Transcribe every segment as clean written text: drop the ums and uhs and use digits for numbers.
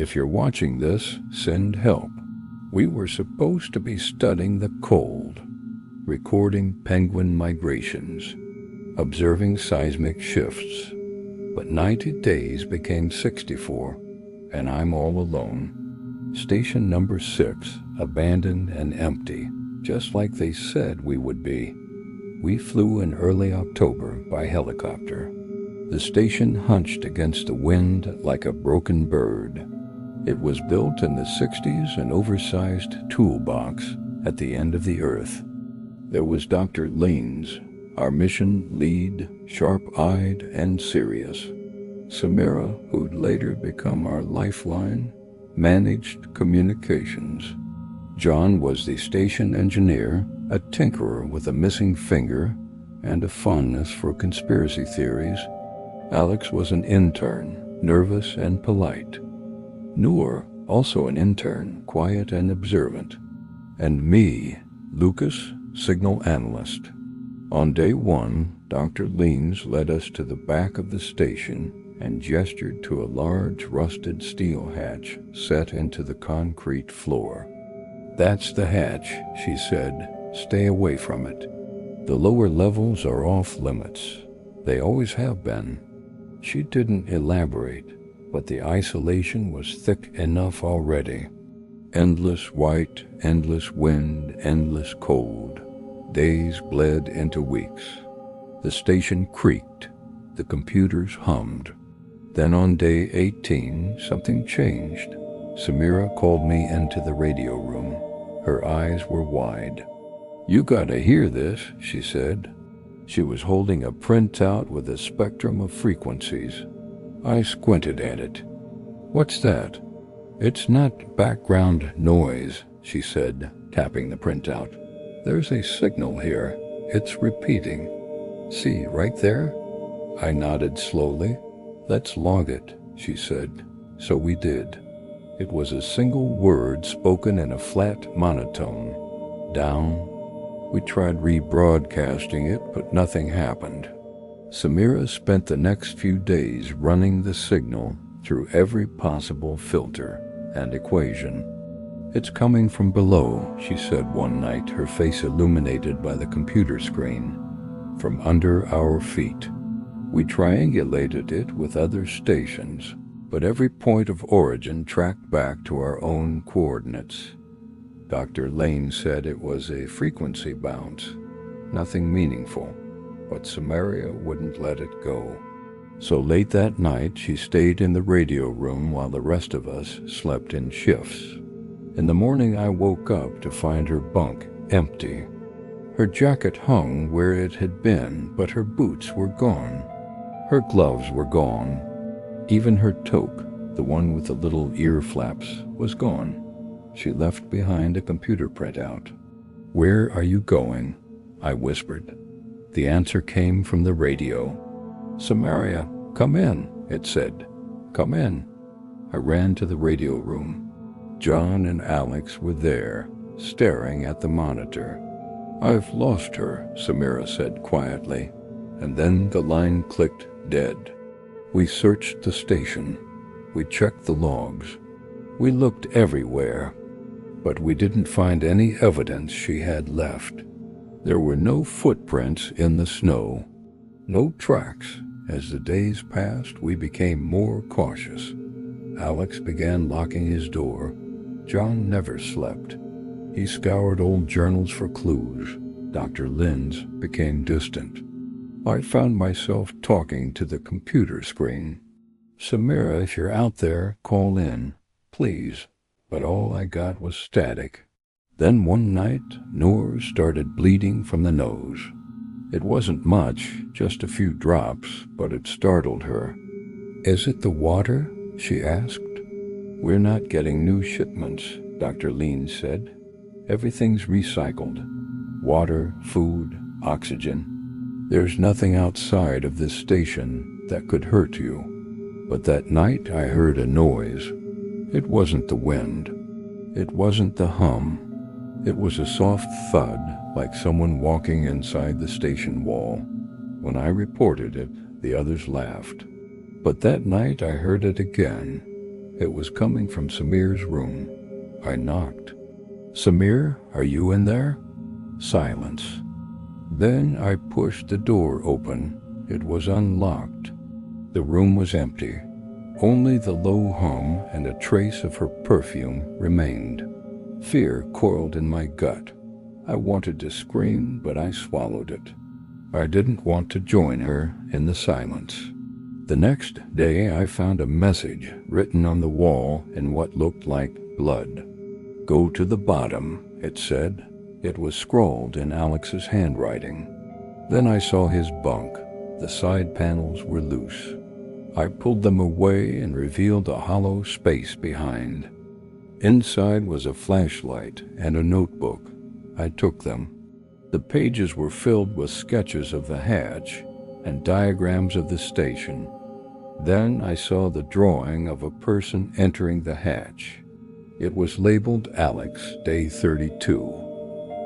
If you're watching this, send help. We were supposed to be studying the cold, recording penguin migrations, observing seismic shifts. But 90 days became 64, and I'm all alone. Station number 6, abandoned and empty, just like they said we would be. We flew in early October by helicopter. The station hunched against the wind like a broken bird. It was built in the 60s, an oversized toolbox at the end of the earth. There was Dr. Leans, our mission lead, sharp-eyed and serious. Samira, who'd later become our lifeline, managed communications. John was the station engineer, a tinkerer with a missing finger and a fondness for conspiracy theories. Alex was an intern, nervous and polite. Noor, also an intern, quiet and observant. And me, Lucas, signal analyst. On day 1, Dr. Leans led us to the back of the station and gestured to a large rusted steel hatch set into the concrete floor. "That's the hatch," she said. "Stay away from it. The lower levels are off limits. They always have been." She didn't elaborate, but the isolation was thick enough already. Endless white, endless wind, endless cold. Days bled into weeks. The station creaked. The computers hummed. Then on day 18, something changed. Samira called me into the radio room. Her eyes were wide. "You gotta hear this," she said. She was holding a printout with a spectrum of frequencies. I squinted at it. "What's that?" "It's not background noise," she said, tapping the printout. "There's a signal here. It's repeating. See, right there?" I nodded slowly. "Let's log it," she said. So we did. It was a single word spoken in a flat monotone. Down. We tried rebroadcasting it, but nothing happened. Samira spent the next few days running the signal through every possible filter and equation. "It's coming from below," she said one night, her face illuminated by the computer screen. "From under our feet." We triangulated it with other stations, but every point of origin tracked back to our own coordinates. Dr. Lane said it was a frequency bounce, nothing meaningful, but Samaria wouldn't let it go. So late that night, she stayed in the radio room while the rest of us slept in shifts. In the morning, I woke up to find her bunk empty. Her jacket hung where it had been, but her boots were gone. Her gloves were gone. Even her toque, the one with the little ear flaps, was gone. She left behind a computer printout. "Where are you going?" I whispered. The answer came from the radio. "Samaria, come in," it said. "Come in." I ran to the radio room. John and Alex were there, staring at the monitor. "I've lost her," Samira said quietly, and then the line clicked dead. We searched the station. We checked the logs. We looked everywhere, but we didn't find any evidence she had left. There were no footprints in the snow, no tracks. As the days passed, we became more cautious. Alex began locking his door. John never slept. He scoured old journals for clues. Dr. Linz became distant. I found myself talking to the computer screen. "Samira, if you're out there, call in, please." But all I got was static. Then one night, Noor started bleeding from the nose. It wasn't much, just a few drops, but it startled her. "Is it the water?" she asked. "We're not getting new shipments," Dr. Lean said. "Everything's recycled. Water, food, oxygen. There's nothing outside of this station that could hurt you." But that night I heard a noise. It wasn't the wind. It wasn't the hum. It was a soft thud, like someone walking inside the station wall. When I reported it, the others laughed. But that night I heard it again. It was coming from Samir's room. I knocked. "Samir, are you in there?" Silence. Then I pushed the door open. It was unlocked. The room was empty. Only the low hum and a trace of her perfume remained. Fear coiled in my gut. I wanted to scream, but I swallowed it. I didn't want to join her in the silence. The next day I found a message written on the wall in what looked like blood. "Go to the bottom," it said. It was scrawled in Alex's handwriting. Then I saw his bunk. The side panels were loose. I pulled them away and revealed a hollow space behind. Inside was a flashlight and a notebook. I took them. The pages were filled with sketches of the hatch and diagrams of the station. Then I saw the drawing of a person entering the hatch. It was labeled Alex, Day 32.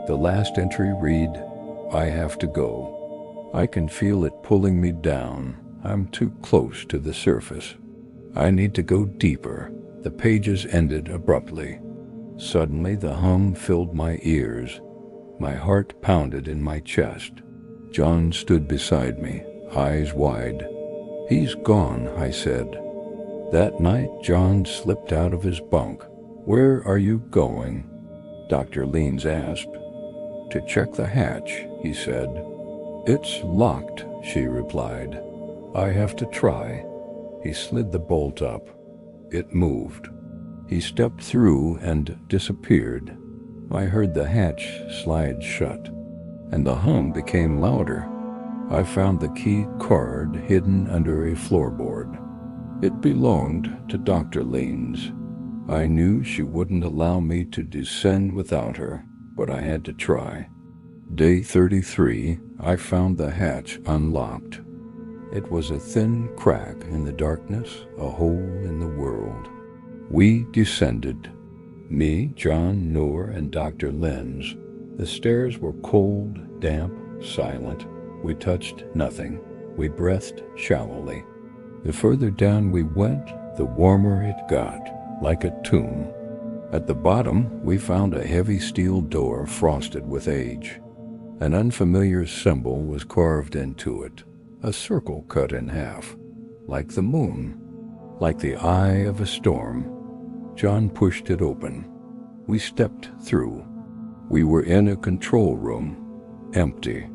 The last entry read, "I have to go. I can feel it pulling me down. I'm too close to the surface. I need to go deeper." The pages ended abruptly. Suddenly the hum filled my ears. My heart pounded in my chest. John stood beside me, eyes wide. "He's gone," I said. That night John slipped out of his bunk. "Where are you going?" Dr. Leans asked. "To check the hatch," he said. "It's locked," she replied. "I have to try." He slid the bolt up. It moved. He stepped through and disappeared. I heard the hatch slide shut, and the hum became louder. I found the key card hidden under a floorboard. It belonged to Dr. Leans. I knew she wouldn't allow me to descend without her, but I had to try. Day 33, I found the hatch unlocked. It was a thin crack in the darkness, a hole in the world. We descended. Me, John, Noor, and Dr. Lenz. The stairs were cold, damp, silent. We touched nothing. We breathed shallowly. The further down we went, the warmer it got, like a tomb. At the bottom, we found a heavy steel door frosted with age. An unfamiliar symbol was carved into it, a circle cut in half, like the moon, like the eye of a storm. John pushed it open. We stepped through. We were in a control room, empty.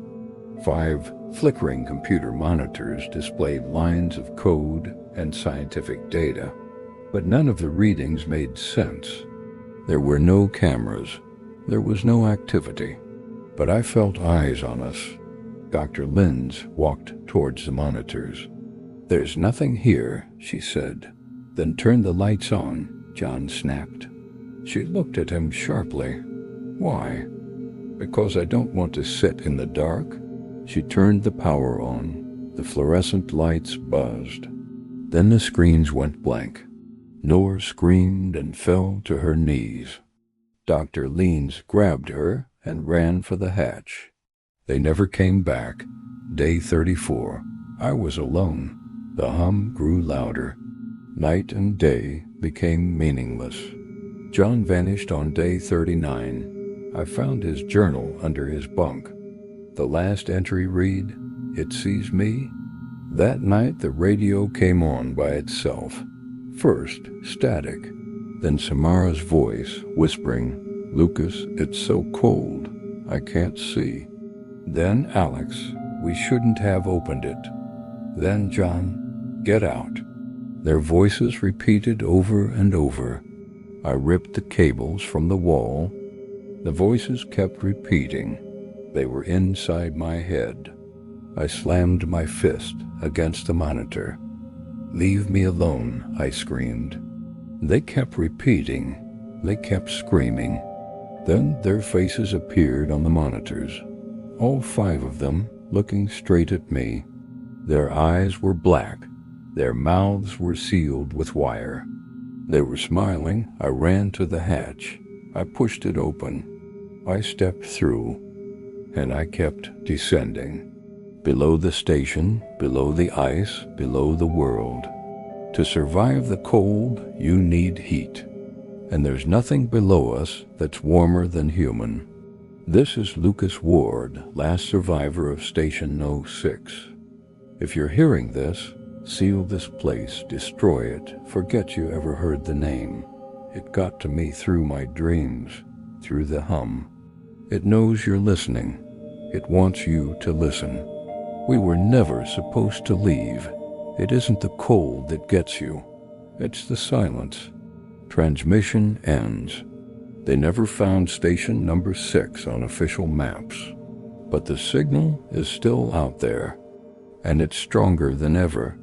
5 flickering computer monitors displayed lines of code and scientific data, but none of the readings made sense. There were no cameras. There was no activity. But I felt eyes on us. Dr. Lenz walked towards the monitors. "There's nothing here," she said. "Then turn the lights on," John snapped. She looked at him sharply. "Why?" "Because I don't want to sit in the dark." She turned the power on. The fluorescent lights buzzed. Then the screens went blank. Noor screamed and fell to her knees. Dr. Leans grabbed her and ran for the hatch. They never came back. Day 34. I was alone. The hum grew louder. Night and day became meaningless. John vanished on day 39. I found his journal under his bunk. The last entry read, "It sees me." That night the radio came on by itself. First, static. Then Samara's voice whispering, "Lucas, it's so cold. I can't see." Then Alex, "We shouldn't have opened it." Then John, "Get out." Their voices repeated over and over. I ripped the cables from the wall. The voices kept repeating. They were inside my head. I slammed my fist against the monitor. "Leave me alone," I screamed. They kept repeating. They kept screaming. Then their faces appeared on the monitors. All 5 of them looking straight at me. Their eyes were black. Their mouths were sealed with wire. They were smiling. I ran to the hatch. I pushed it open. I stepped through, and I kept descending. Below the station, below the ice, below the world. To survive the cold, you need heat. And there's nothing below us that's warmer than human. This is Lucas Ward, last survivor of Station 06. If you're hearing this, seal this place, destroy it, forget you ever heard the name. It got to me through my dreams, through the hum. It knows you're listening. It wants you to listen. We were never supposed to leave. It isn't the cold that gets you. It's the silence. Transmission ends. They never found station number 6 on official maps. But the signal is still out there, and it's stronger than ever.